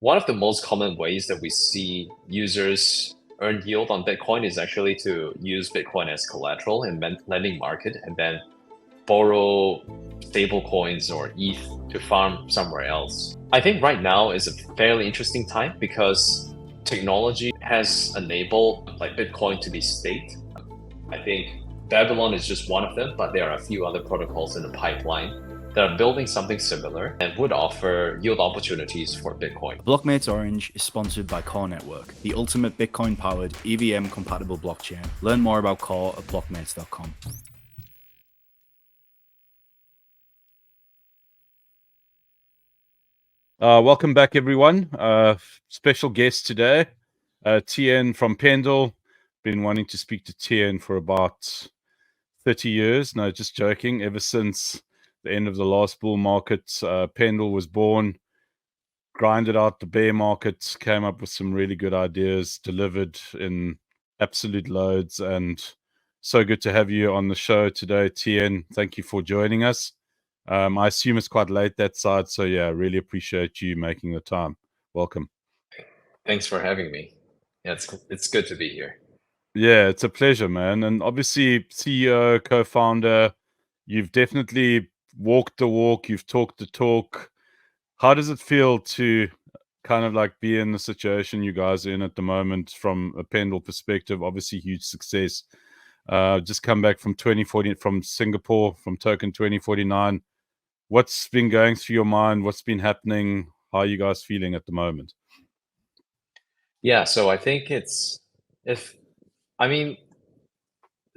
one of the most common ways that we see users earn yield on Bitcoin is actually to use Bitcoin as collateral in lending market and then borrow stable coins or ETH to farm somewhere else. I think right now is a fairly interesting time because technology has enabled like Bitcoin to be staked. I think Babylon is just one of them, but there are a few other protocols in the pipeline that are building something similar and would offer yield opportunities for Bitcoin. Blockmates Orange is sponsored by Core Network, the ultimate Bitcoin-powered EVM-compatible blockchain. Learn more about Core at blockmates.com. Welcome back, everyone. Special guest today, Tien from Pendle. Been wanting to speak to Tien for about 30 years. No, just joking. Ever since the end of the last bull market, Pendle was born, grinded out the bear market, came up with some really good ideas, delivered in absolute loads, and so good to have you on the show today, Tien. Thank you for joining us. I assume it's quite late that side, so yeah, really appreciate you making the time. Welcome. Thanks for having me. Yeah, it's good to be here. Yeah, it's a pleasure, man. And obviously, CEO, co-founder, you've definitely walked the walk, you've talked the talk. How does it feel to kind of like be in the situation you guys are in at the moment from a Pendle perspective? Obviously, huge success. Just come back from 2040 from Singapore, from Token 2049. What's been going through your mind? What's been happening? How are you guys feeling at the moment? Yeah, so I think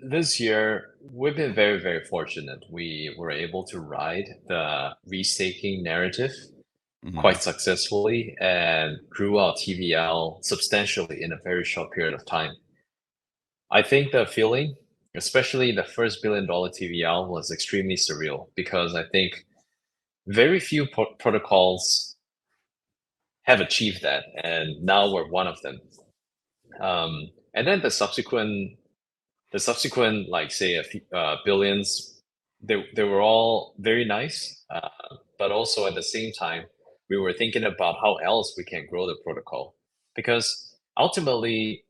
this year we've been very, very fortunate. We were able to ride the restaking narrative quite successfully and grew our TVL substantially in a very short period of time. I think the feeling, especially the first $1 billion TVL, was extremely surreal because I think very few protocols have achieved that, and now we're one of them. And then the subsequent, like say a few, billions, they were all very nice, but also at the same time, we were thinking about how else we can grow the protocol, because ultimately,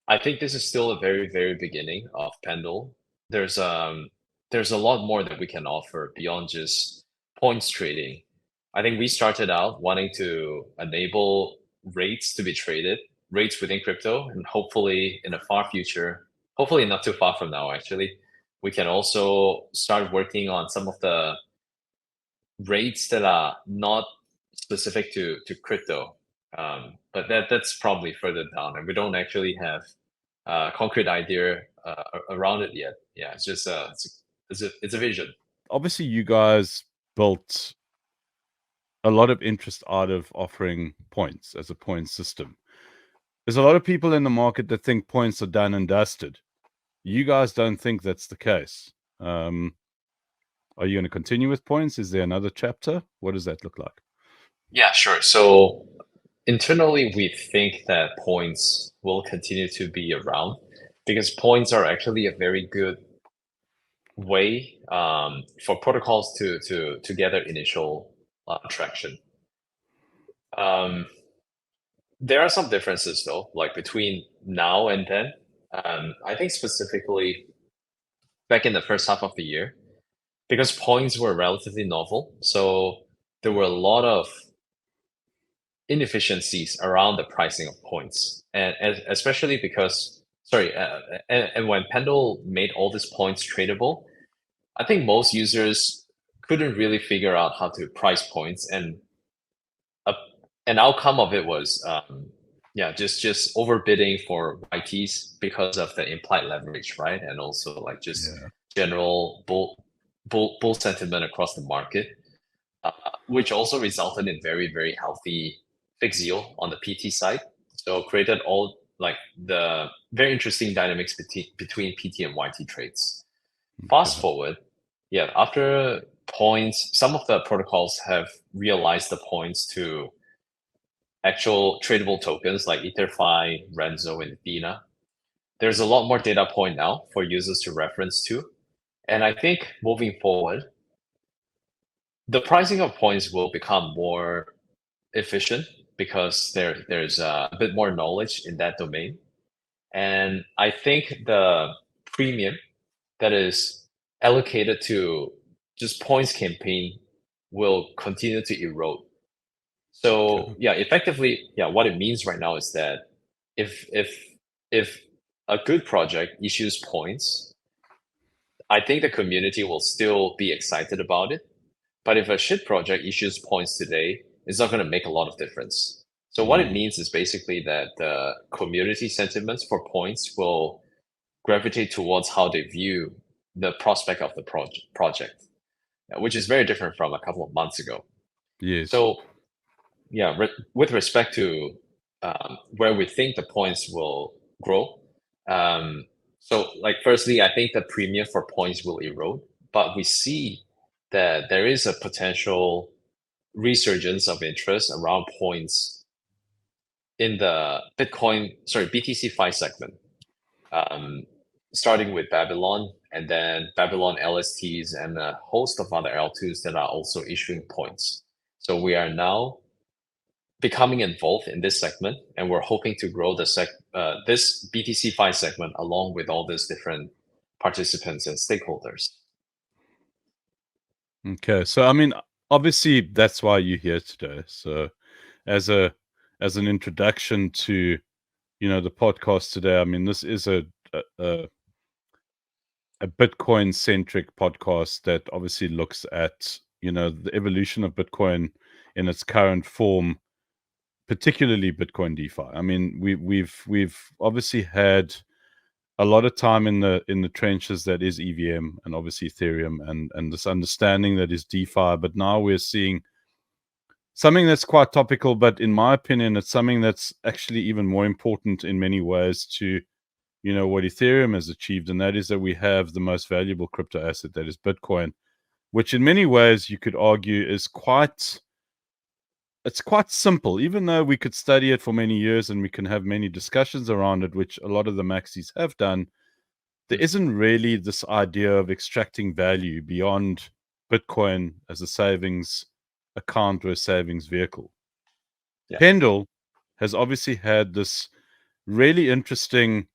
I think this is still a very, very beginning of Pendle. There's a lot more that we can offer beyond just points trading. I think we started out wanting to enable rates to be traded, rates within crypto, and hopefully in the far future, hopefully not too far from now, actually, we can also start working on some of the rates that are not specific to crypto. But that's probably further down, and we don't actually have a concrete idea around it yet. Yeah, it's just it's a vision. Obviously, you guys built a lot of interest out of offering points as a point system. There's a lot of people in the market that think points are done and dusted. You guys don't think that's the case. Are you going to continue with points? Is there another chapter? What does that look like? Yeah, sure. So internally, we think that points will continue to be around because points are actually a very good way for protocols to gather initial traction. There are some differences though, like between now and then. I think specifically back in the first half of the year, because points were relatively novel, so there were a lot of inefficiencies around the pricing of points, and especially because and when Pendle made all these points tradable, I think most users couldn't really figure out how to price points, and an outcome of it was just overbidding for YTs because of the implied leverage, right? And also like just general bull sentiment across the market, which also resulted in very, very healthy fixed yield on the PT side. So created all like the very interesting dynamics between PT and YT trades. Fast forward, after points, some of the protocols have realized the points to actual tradable tokens like EtherFi, Renzo, and Athena. There's a lot more data point now for users to reference to. And I think moving forward, the pricing of points will become more efficient because there's a bit more knowledge in that domain. And I think the premium that is allocated to just points campaign will continue to erode. So yeah, effectively, yeah, what it means right now is that if a good project issues points, I think the community will still be excited about it. But if a shit project issues points today, it's not going to make a lot of difference. So what it means is basically that the community sentiments for points will gravitate towards how they view the prospect of the project, which is very different from a couple of months ago. Yes. So yeah, with respect to where we think the points will grow, so like firstly, I think the premium for points will erode, but we see that there is a potential resurgence of interest around points in the BTC Fi segment, starting with Babylon and then Babylon LSTs and a host of other L2s that are also issuing points. So we are now becoming involved in this segment, and we're hoping to grow this BTC Fi segment along with all these different participants and stakeholders. Okay, so I mean, obviously that's why you're here today. So as an introduction to the podcast today, I mean, this is a Bitcoin centric podcast that obviously looks at the evolution of Bitcoin in its current form, particularly Bitcoin DeFi. I mean, we've obviously had a lot of time in the trenches that is EVM and obviously Ethereum and this understanding that is DeFi, but now we're seeing something that's quite topical, but in my opinion, it's something that's actually even more important in many ways to what Ethereum has achieved, and that is that we have the most valuable crypto asset, that is Bitcoin, which in many ways you could argue is quite simple, even though we could study it for many years and we can have many discussions around it, which a lot of the Maxis have done. There isn't really this idea of extracting value beyond Bitcoin as a savings account or a savings vehicle. Yeah. Pendle has obviously had this really interesting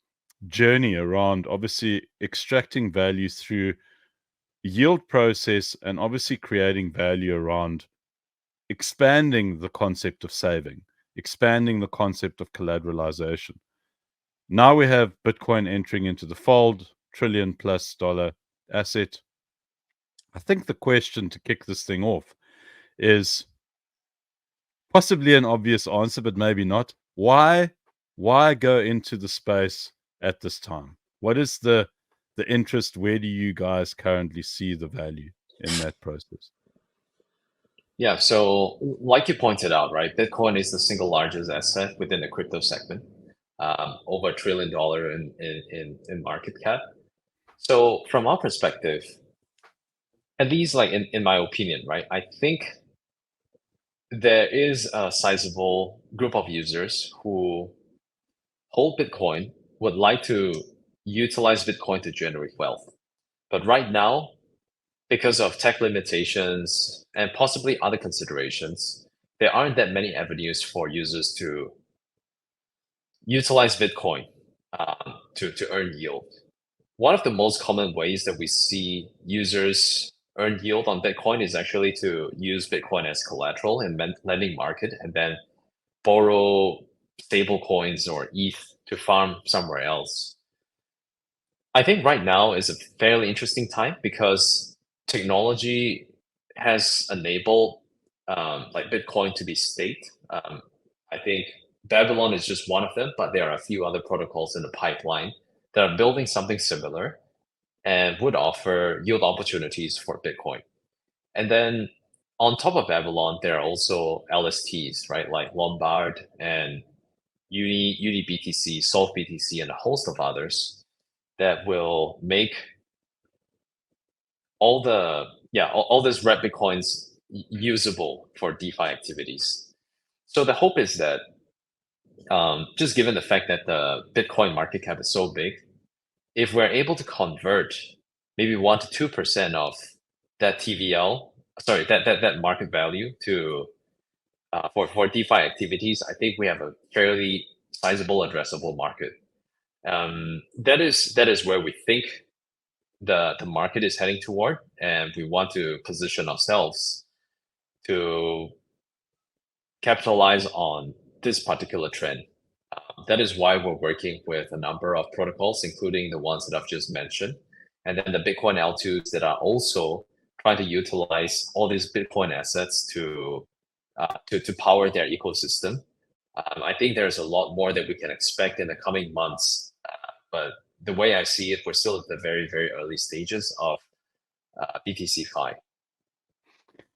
journey around obviously extracting value through yield process and obviously creating value around expanding the concept of saving, expanding the concept of collateralization. Now we have Bitcoin entering into the fold, $1 trillion+ asset. I think the question to kick this thing off is possibly an obvious answer, but maybe not. Why go into the space at this time? What is the interest? Where do you guys currently see the value in that process? Yeah, so like you pointed out, right, Bitcoin is the single largest asset within the crypto segment, over $1 trillion in market cap. So from our perspective, at least like in my opinion, right, I think there is a sizable group of users who hold Bitcoin, would like to utilize Bitcoin to generate wealth. But right now, because of tech limitations and possibly other considerations, there aren't that many avenues for users to utilize Bitcoin to earn yield. One of the most common ways that we see users earn yield on Bitcoin is actually to use Bitcoin as collateral in lending market and then borrow stable coins or ETH to farm somewhere else. I think right now is a fairly interesting time because technology has enabled like Bitcoin to be staked. I think Babylon is just one of them, but there are a few other protocols in the pipeline that are building something similar and would offer yield opportunities for Bitcoin. And then on top of Babylon, there are also LSTs, right? Like Lombard and Uni BTC, Solve BTC, and a host of others that will make all these red Bitcoins usable for DeFi activities. So the hope is that just given the fact that the Bitcoin market cap is so big, if we're able to convert maybe 1 to 2% of that TVL, that market value to for DeFi activities, I think we have a fairly sizable addressable market. That is where we think the market is heading toward, and we want to position ourselves to capitalize on this particular trend. That is why we're working with a number of protocols, including the ones that I've just mentioned, and then the Bitcoin L2s that are also trying to utilize all these Bitcoin assets to power their ecosystem. I think there's a lot more that we can expect in the coming months, but the way I see it, we're still at the very, very early stages of BTC Fi.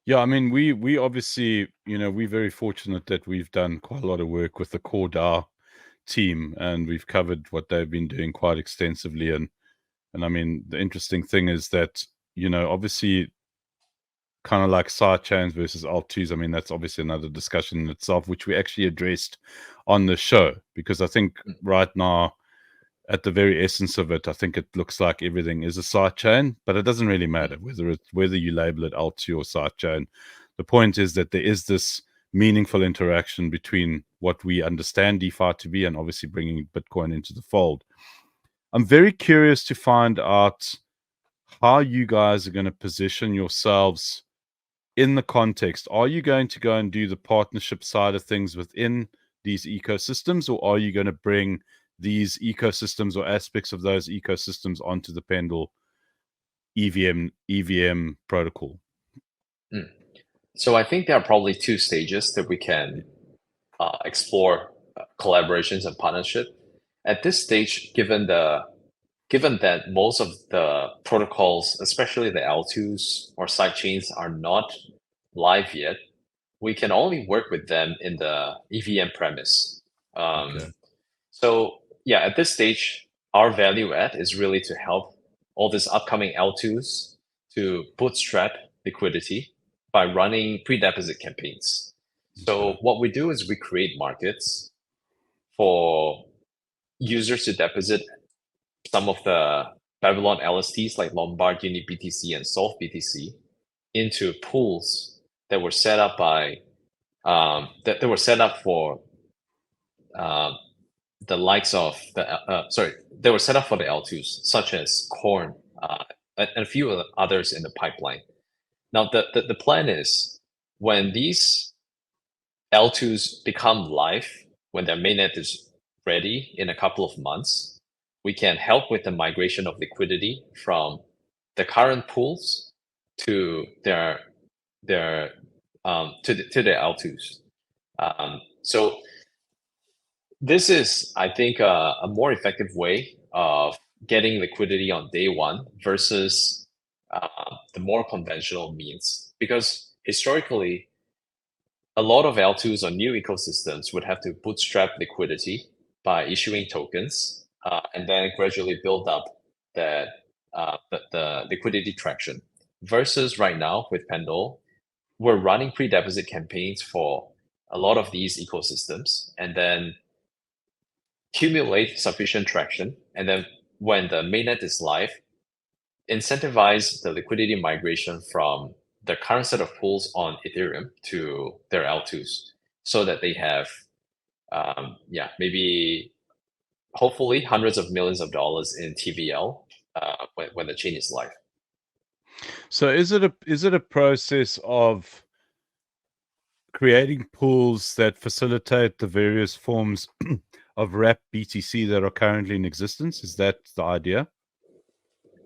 Yeah, I mean, we obviously, we're very fortunate that we've done quite a lot of work with the core DAO team, and we've covered what they've been doing quite extensively. And I mean, the interesting thing is that, obviously, kind of like side chains versus alt2s. I mean, that's obviously another discussion in itself, which we actually addressed on the show, because I think right now, at the very essence of it, I think it looks like everything is a sidechain, but it doesn't really matter whether you label it alt2 or sidechain. The point is that there is this meaningful interaction between what we understand DeFi to be and obviously bringing Bitcoin into the fold. I'm very curious to find out how you guys are going to position yourselves in the context. Are you going to go and do the partnership side of things within these ecosystems, or are you going to bring these ecosystems or aspects of those ecosystems onto the Pendle EVM protocol? So I think there are probably two stages that we can explore collaborations and partnership. At this stage, given that most of the protocols, especially the L2s or sidechains, are not live yet, we can only work with them in the EVM premise. Okay. So yeah, at this stage, our value add is really to help all these upcoming L2s to bootstrap liquidity by running pre-deposit campaigns. So what we do is we create markets for users to deposit some of the Babylon LSTs like Lombard, Uni BTC, and Solve BTC into pools that were set up by that were set up for the likes of they were set up for the L2s, such as Corn and a few others in the pipeline. Now, the plan is when these L2s become live, when their mainnet is ready in a couple of months, we can help with the migration of liquidity from the current pools to their L2s. So this is, I think, a more effective way of getting liquidity on day one versus the more conventional means. Because historically, a lot of L2s or new ecosystems would have to bootstrap liquidity by issuing tokens and then gradually build up the liquidity traction. Versus right now with Pendle, we're running pre-deposit campaigns for a lot of these ecosystems and then accumulate sufficient traction. And then when the mainnet is live, incentivize the liquidity migration from the current set of pools on Ethereum to their L2s so that they have, maybe hopefully hundreds of millions of dollars in TVL when the chain is live. So is it a process of creating pools that facilitate the various forms of wrap BTC that are currently in existence? Is that the idea?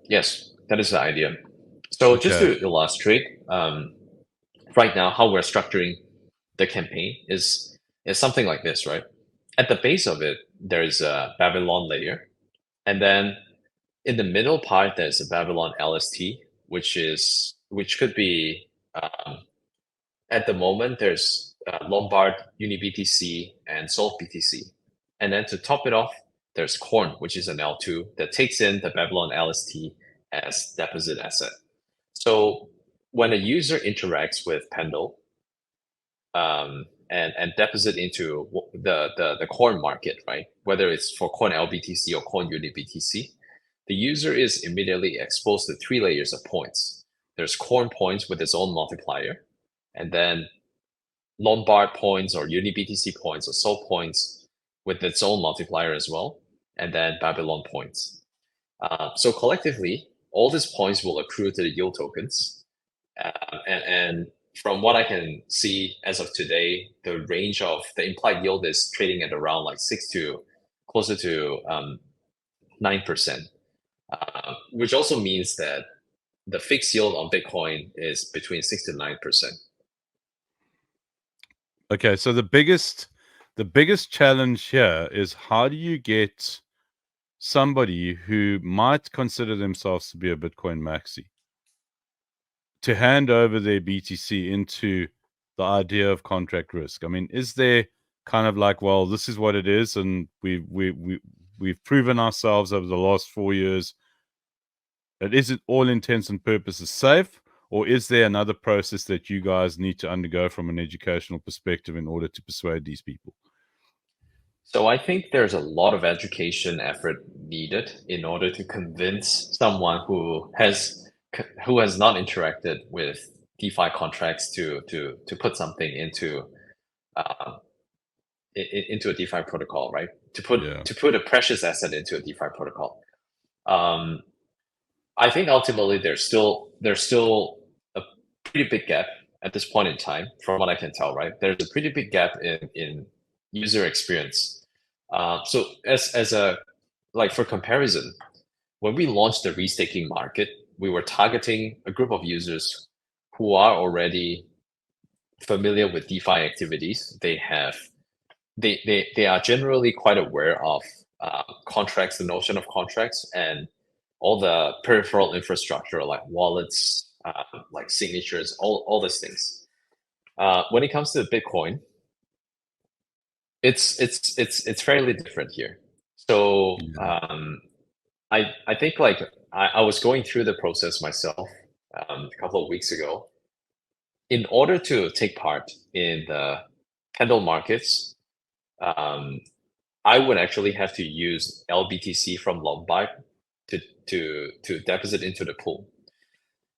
Yes, that is the idea. So just to illustrate, right now how we're structuring the campaign is something like this, right? At the base of it, there's a Babylon layer, and then in the middle part there's a Babylon LST, which could be at the moment there's Lombard, Uni BTC, and Solve BTC, and then to top it off, there's Corn, which is an L2 that takes in the Babylon LST as deposit asset. So when a user interacts with Pendle and deposit into the Corn market, right? Whether it's for Corn LBTC or Corn UniBTC, the user is immediately exposed to 3 layers of points. There's Corn points with its own multiplier, and then Lombard points or UniBTC points or Sol points with its own multiplier as well, and then Babylon points. So collectively, all these points will accrue to the yield tokens. And from what I can see as of today, the range of the implied yield is trading at around like 6 to closer to 9%, which also means that the fixed yield on Bitcoin is between 6 to 9%. Okay, so the biggest challenge here is how do you get somebody who might consider themselves to be a Bitcoin maxi to hand over their BTC into the idea of contract risk? I mean, is there kind of like, well, this is what it is, and we've proven ourselves over the last 4 years that is it all intents and purposes safe, or is there another process that you guys need to undergo from an educational perspective in order to persuade these people? So I think there's a lot of education effort needed in order to convince someone who has not interacted with DeFi contracts to put something into into a DeFi protocol, right? To put a precious asset into a DeFi protocol. I think ultimately there's still a pretty big gap at this point in time, from what I can tell, right? There's a pretty big gap in user experience. So as a like for comparison, when we launched the restaking market, we were targeting a group of users who are already familiar with DeFi activities. They are generally quite aware of contracts, the notion of contracts, and all the peripheral infrastructure like wallets, like signatures, all these things. When it comes to Bitcoin, it's fairly different here. So I think like I was going through the process myself a couple of weeks ago. In order to take part in the Pendle markets, I would actually have to use LBTC from Lombard to deposit into the pool.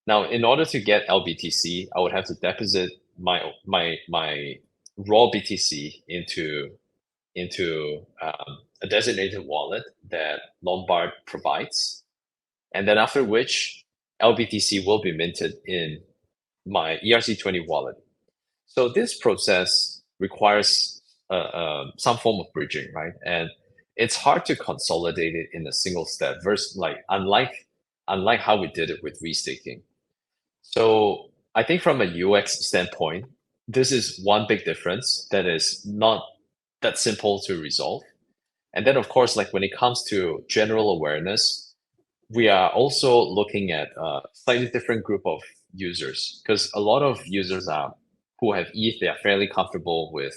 Now, in order to get LBTC, I would have to deposit my raw BTC into a designated wallet that Lombard provides, and then after which LBTC will be minted in my ERC20 wallet. So this process requires some form of bridging, right? And it's hard to consolidate it in a single step versus unlike how we did it with restaking. So I think from a UX standpoint, this is one big difference that is not that simple to resolve. And then of course, like when it comes to general awareness, we are also looking at a slightly different group of users, because a lot of users who have ETH, they are fairly comfortable with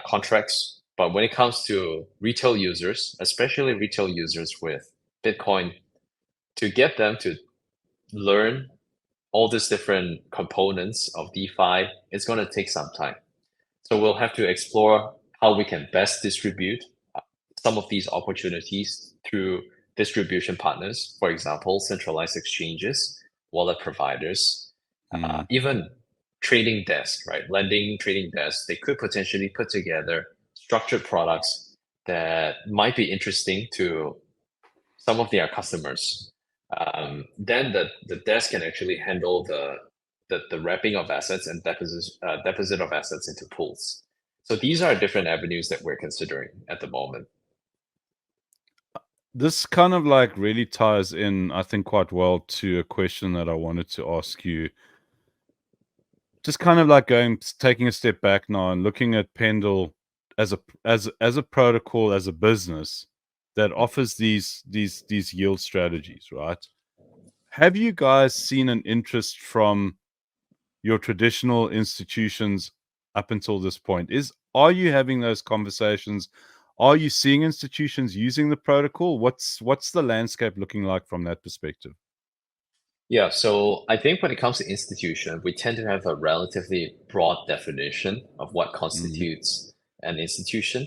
contracts. But when it comes to retail users, especially retail users with Bitcoin, to get them to learn all these different components of DeFi, it's going to take some time. So we'll have to explore how we can best distribute some of these opportunities through distribution partners, for example, centralized exchanges, wallet providers, even trading desks, right? Lending trading desks, they could potentially put together structured products that might be interesting to some of their customers. Then the desk can actually handle the wrapping of assets and deposit of assets into pools. So these are different avenues that we're considering at the moment. This kind of like really ties in, I think, quite well to a question that I wanted to ask you. Just kind of like taking a step back now and looking at Pendle as a protocol, as a business that offers these yield strategies, right? Have you guys seen an interest from your traditional institutions up until this point? Are you having those conversations? Are you seeing institutions using the protocol? What's the landscape looking like from that perspective? Yeah, so I think when it comes to institution, we tend to have a relatively broad definition of what constitutes an institution.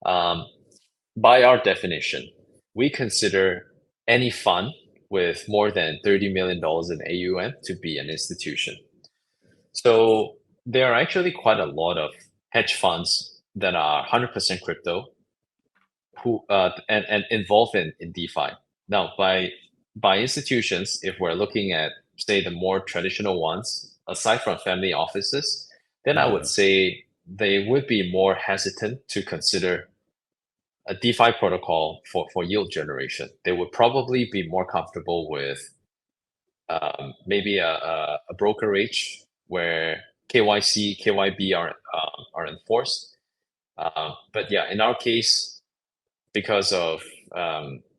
By our definition, we consider any fund with more than $30 million in AUM to be an institution. So there are actually quite a lot of hedge funds that are 100% crypto who and involved in DeFi. Now, by institutions, if we're looking at say the more traditional ones, aside from family offices, then I would say they would be more hesitant to consider a DeFi protocol for yield generation. They would probably be more comfortable with maybe a brokerage where KYC, KYB are enforced. But yeah, in our case, because of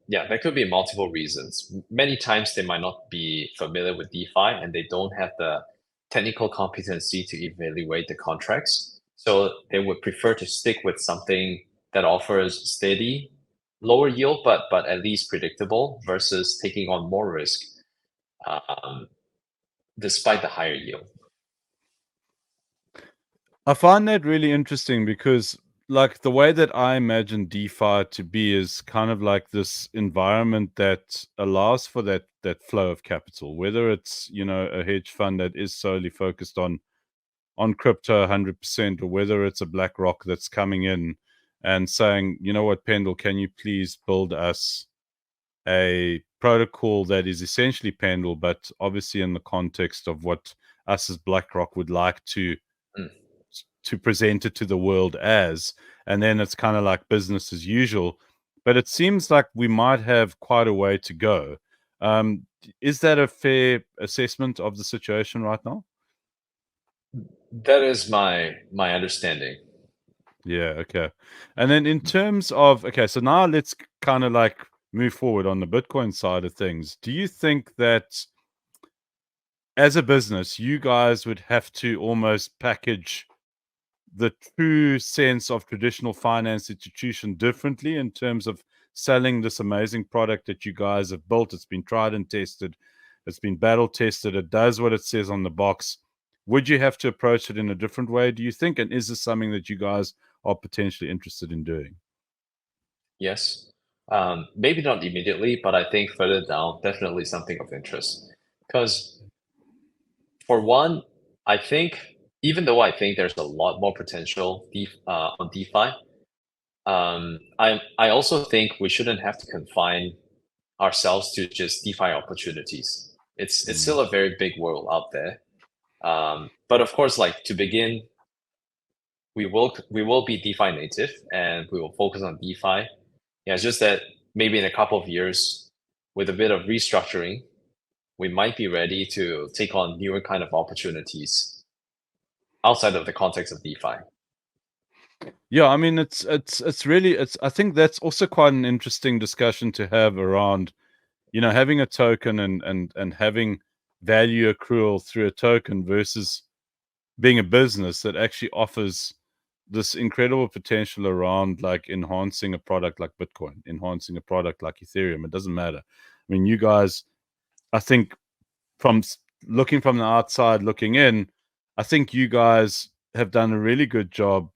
yeah, there could be multiple reasons. Many times they might not be familiar with DeFi and they don't have the technical competency to evaluate the contracts. So they would prefer to stick with something that offers steady, lower yield, but at least predictable versus taking on more risk um, despite the higher yield. I find that really interesting because, like, the way that I imagine DeFi to be is kind of like this environment that allows for that flow of capital, whether it's, you know, a hedge fund that is solely focused on crypto 100%, or whether it's a BlackRock that's coming in and saying, you know what, Pendle, can you please build us a protocol that is essentially Pendle, but obviously in the context of what us as BlackRock would like to present it to the world as, and then it's kind of like business as usual. But it seems like we might have quite a way to go. Is that a fair assessment of the situation right now? That is my understanding. Yeah, okay. And then in terms of, okay, so now let's kind of like move forward on the Bitcoin side of things. Do you think that as a business, you guys would have to almost package the true sense of traditional finance institution differently in terms of selling this amazing product that you guys have built? It's been tried and tested, it's been battle tested, it does what it says on the box. Would you have to approach it in a different way, do you think? And is this something that you guys are potentially interested in doing? Yes. Maybe not immediately, but I think further down, definitely something of interest. Because for one, I think even though I think there's a lot more potential on DeFi, I also think we shouldn't have to confine ourselves to just DeFi opportunities. It's still a very big world out there. But of course, like to begin, we will be DeFi native and we will focus on DeFi. Yeah, it's just that maybe in a couple of years, with a bit of restructuring, we might be ready to take on newer kind of opportunities outside of the context of DeFi. Yeah, I mean, it's really, it's, I think that's also quite an interesting discussion to have around, you know, having a token and having value accrual through a token versus being a business that actually offers this incredible potential around like enhancing a product like Bitcoin, enhancing a product like Ethereum. It doesn't matter. I mean, you guys, I think from looking from the outside looking in, I think you guys have done a really good job,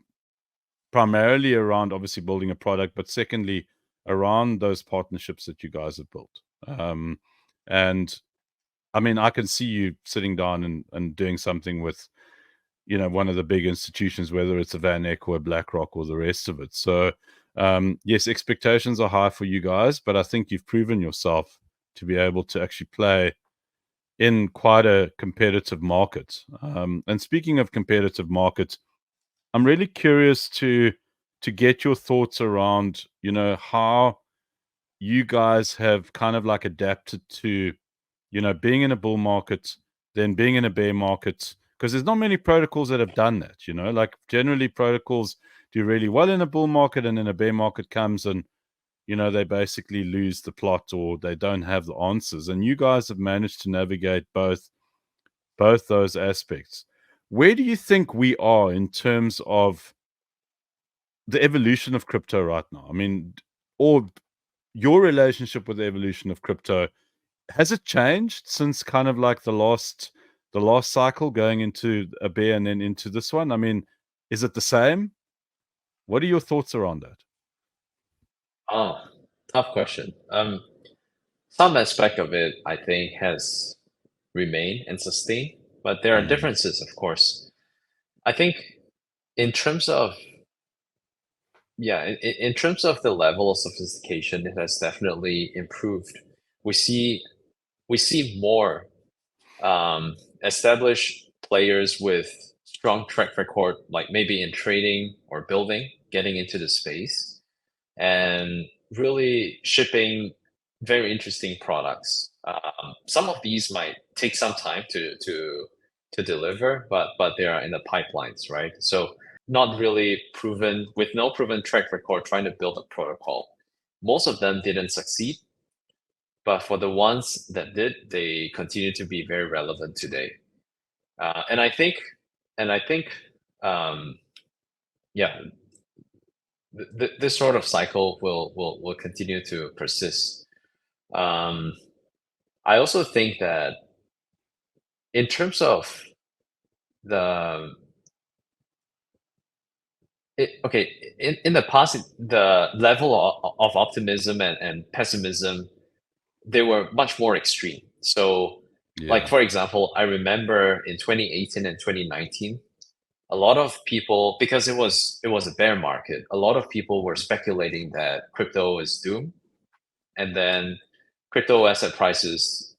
primarily around obviously building a product, but secondly around those partnerships that you guys have built. And I mean, I can see you sitting down and doing something with, you know, one of the big institutions, whether it's a Van Eck or a BlackRock or the rest of it. So yes, expectations are high for you guys, but I think you've proven yourself to be able to actually play in quite a competitive market. And speaking of competitive markets, I'm really curious to get your thoughts around, you know, how you guys have kind of like adapted to, you know, being in a bull market, then being in a bear market, because there's not many protocols that have done that, you know, like generally protocols do really well in a bull market, and then a bear market comes and, you know, they basically lose the plot or they don't have the answers. And you guys have managed to navigate both those aspects. Where do you think we are in terms of the evolution of crypto right now? I mean, or your relationship with the evolution of crypto, has it changed since kind of like the last cycle, going into a bear and then into this one? I mean, is it the same? What are your thoughts around that? Oh, tough question. Some aspect of it, I think, has remained and sustained, but there are differences, of course. I think in terms of in terms of the level of sophistication, it has definitely improved. We see more established players with strong track record, like maybe in trading or building, getting into the space and really shipping very interesting products. Some of these might take some time to deliver, but they are in the pipelines, right? So not really proven, with no proven track record, trying to build a protocol. Most of them didn't succeed, but for the ones that did, they continue to be very relevant today. And I think, um, yeah, this sort of cycle will continue to persist. I also think that in terms of the in the past, the level of optimism and pessimism, they were much more extreme. So, like Yeah. for example, I remember in 2018 and 2019, a lot of people, because it was a bear market, a lot of people were speculating that crypto is doomed, and then crypto asset prices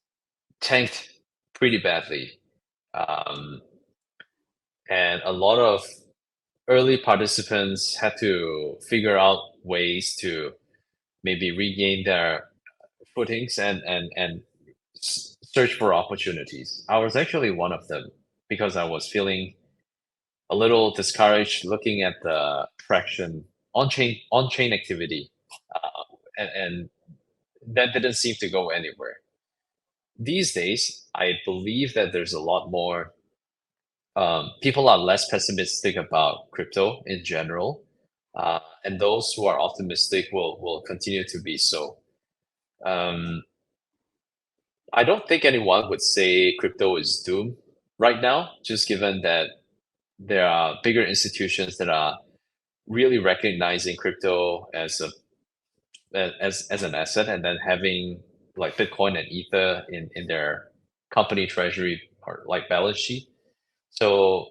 tanked pretty badly, um, and a lot of early participants had to figure out ways to maybe regain their footings and search for opportunities. I was actually one of them because I was feeling a little discouraged looking at the traction on chain activity, and that didn't seem to go anywhere. These days, I believe that there's a lot more. People are less pessimistic about crypto in general, and those who are optimistic will continue to be so. Um, I don't think anyone would say crypto is doomed right now, just given that there are bigger institutions that are really recognizing crypto as as an asset, and then having like Bitcoin and Ether in their company treasury or like balance sheet. So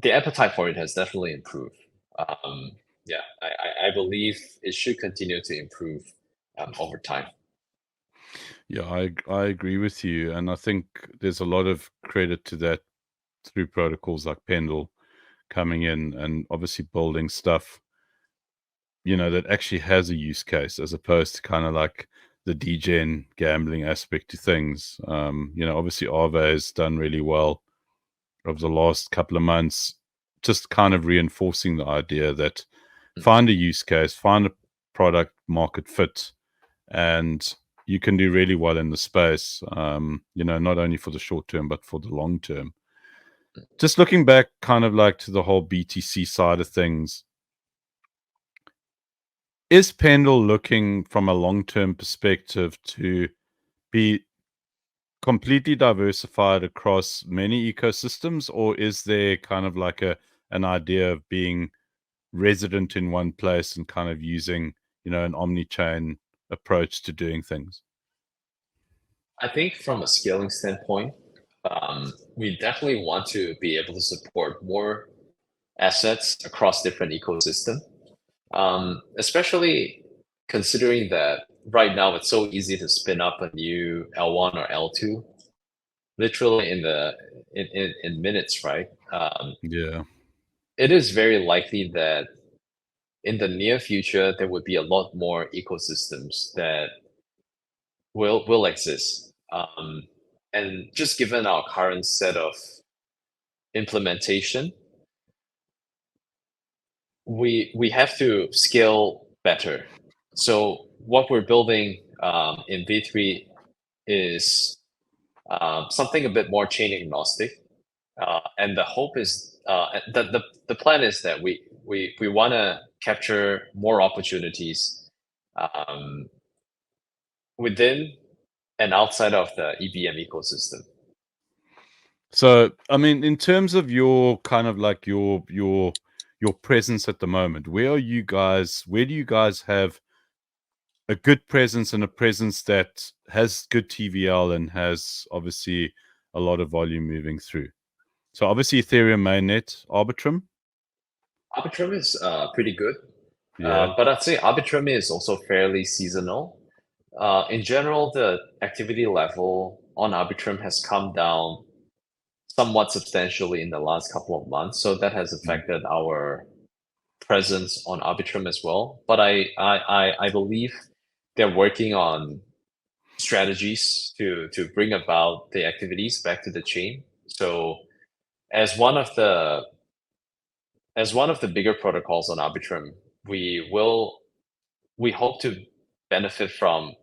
the appetite for it has definitely improved. Yeah, I believe it should continue to improve over time. Yeah, I agree with you, and I think there's a lot of credit to that through protocols like Pendle coming in and obviously building stuff, that actually has a use case as opposed to kind of like the degen gambling aspect to things. Obviously Aave has done really well over the last couple of months, just kind of reinforcing the idea that find a use case, find a product market fit, and you can do really well in the space, not only for the short term, but for the long term. Just looking back kind of like to the whole BTC side of things, is Pendle looking from a long-term perspective to be completely diversified across many ecosystems, or is there kind of like an idea of being resident in one place and kind of using, an omni-chain approach to doing things? I think from a scaling standpoint, we definitely want to be able to support more assets across different ecosystem, especially considering that right now it's so easy to spin up a new L1 or L2 literally in minutes, right? Yeah. It is very likely that in the near future there would be a lot more ecosystems that will exist. And just given our current set of implementation, we have to scale better. So what we're building in V3 is something a bit more chain agnostic, and the hope is the plan is that we want to capture more opportunities within and outside of the EVM ecosystem. So, I mean, in terms of your kind of like your presence at the moment, where do you guys have a good presence and a presence that has good TVL and has obviously a lot of volume moving through? So obviously Ethereum mainnet, Arbitrum. Arbitrum is pretty good, Yeah. but I'd say Arbitrum is also fairly seasonal. In general, the activity level on Arbitrum has come down somewhat substantially in the last couple of months, so that has affected our presence on Arbitrum as well. But I believe they're working on strategies to bring about the activities back to the chain. So as one of the bigger protocols on Arbitrum, we hope to benefit from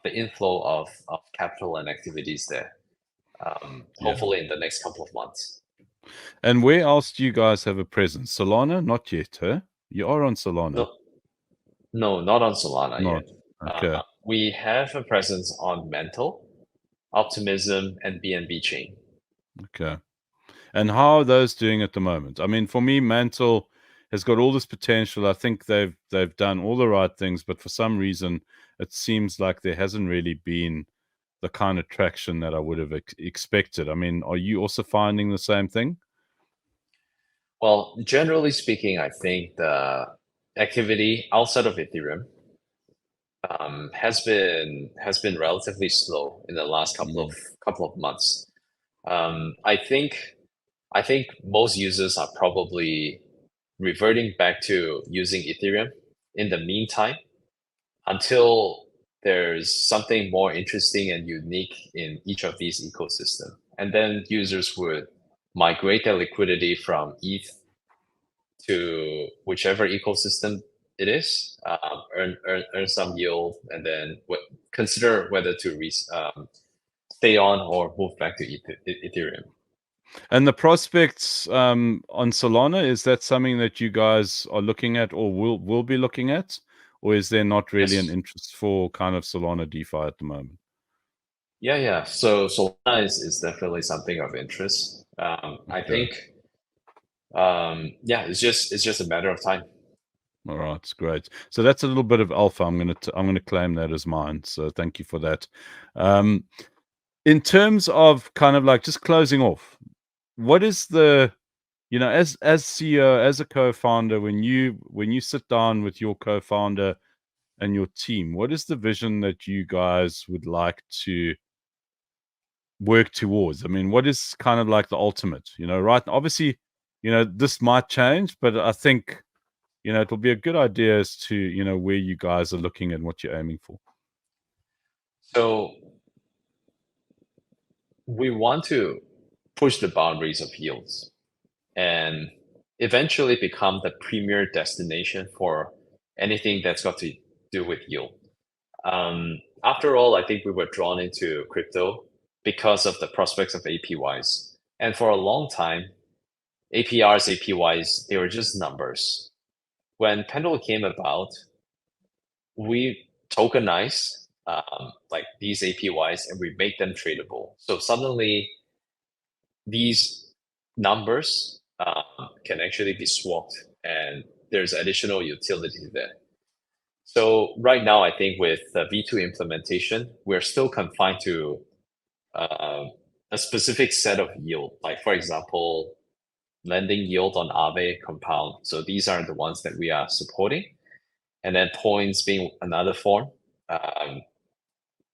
the inflow of capital and activities there. Hopefully in the next couple of months. And where else do you guys have a presence? Solana? Not yet, huh? You are on Solana. No, not on Solana Not. yet. Okay. We have a presence on Mantle, Optimism, and BNB chain. Okay. And how are those doing at the moment? I mean, for me, Mantle has got all this potential. I think they've done all the right things, but for some reason, it seems like there hasn't really been the kind of traction that I would have expected. I mean, are you also finding the same thing? Well, generally speaking, I think the activity outside of Ethereum has been relatively slow in the last couple of months. I think most users are probably reverting back to using Ethereum in the meantime until there's something more interesting and unique in each of these ecosystems. And then users would migrate their liquidity from ETH to whichever ecosystem it is, earn some yield, and then consider whether to stay on or move back to Ethereum. And the prospects on Solana, is that something that you guys are looking at or will be looking at? Or is there not really an interest for kind of Solana DeFi at the moment? Yeah. So Solana is definitely something of interest. I think, it's just a matter of time. All right, it's great. So that's a little bit of alpha. I'm gonna claim that as mine. So thank you for that. In terms of kind of like just closing off, what is the, as CEO, as a co-founder, when you sit down with your co-founder and your team, what is the vision that you guys would like to work towards? I mean, what is kind of like the ultimate, right? Obviously, this might change, but I think, it'll be a good idea as to, where you guys are looking and what you're aiming for. So we want to push the boundaries of yields and eventually become the premier destination for anything that's got to do with yield. After all, I think we were drawn into crypto because of the prospects of APYs. And for a long time, APRs, APYs, they were just numbers. When Pendle came about, we tokenize like these APYs and we make them tradable. So suddenly these numbers can actually be swapped and there's additional utility there. So right now, I think with the V2 implementation, we're still confined to a specific set of yield. Like for example, lending yield on Aave compound. So these are the ones that we are supporting. And then points being another form.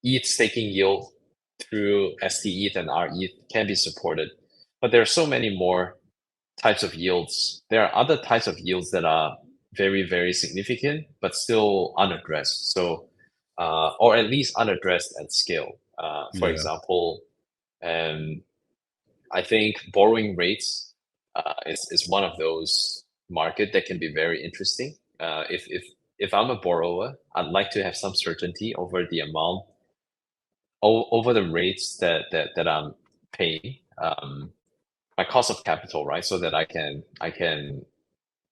ETH staking yield through STETH and RETH can be supported. But there are so many more types of yields. There are other types of yields that are very, very significant, but still unaddressed. So, or at least unaddressed at scale. For example, I think borrowing rates is one of those market that can be very interesting. If I'm a borrower, I'd like to have some certainty over the amount, over the rates that I'm paying, my cost of capital, right? So that I can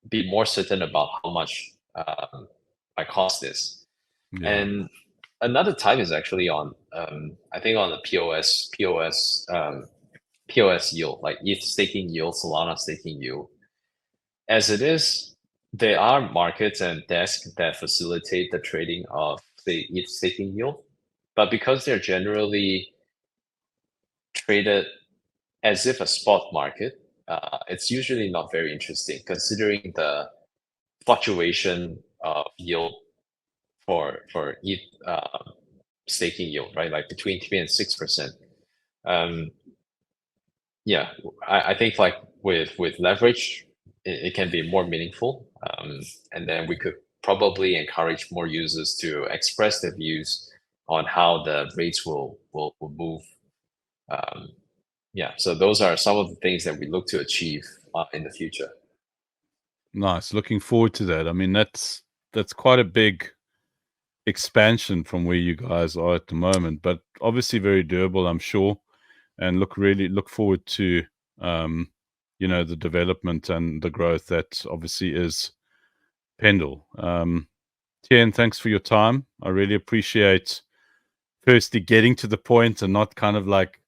be more certain about how much my cost is. Yeah. And another type is actually on, I think on the POS yield, like ETH staking yield, Solana staking yield. As it is, there are markets and desks that facilitate the trading of the ETH staking yield, but because they're generally traded as if a spot market, it's usually not very interesting considering the fluctuation of yield for ETH staking yield, right? Like between 3 and 6%. Yeah, I think like with leverage, it can be more meaningful. And then we could probably encourage more users to express their views on how the rates will move. Yeah, so those are some of the things that we look to achieve in the future. Nice. Looking forward to that. I mean, that's quite a big expansion from where you guys are at the moment, but obviously very doable, I'm sure. And really look forward to you know, the development and the growth that obviously is Pendle. Tien, thanks for your time. I really appreciate firstly getting to the point and not kind of like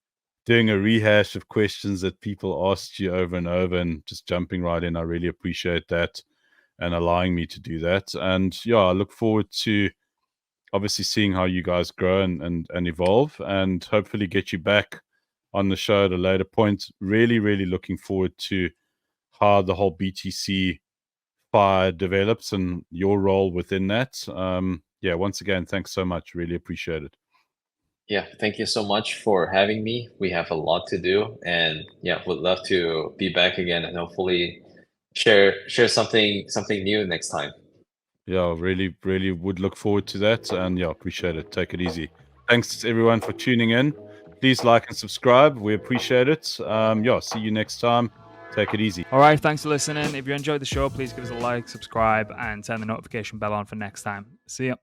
doing a rehash of questions that people asked you over and over and just jumping right in. I really appreciate that and allowing me to do that. And yeah, I look forward to obviously seeing how you guys grow and evolve, and hopefully get you back on the show at a later point. Really, really looking forward to how the whole BTC Fi develops and your role within that. Yeah, once again, thanks so much. Really appreciate it. Yeah, thank you so much for having me. We have a lot to do, and yeah, would love to be back again and hopefully share something new next time. Yeah, really, really would look forward to that. And yeah, appreciate it. Take it easy. Thanks everyone for tuning in. Please like and subscribe. We appreciate it. Yeah, see you next time. Take it easy. All right, thanks for listening. If you enjoyed the show, please give us a like, subscribe, and turn the notification bell on for next time. See ya.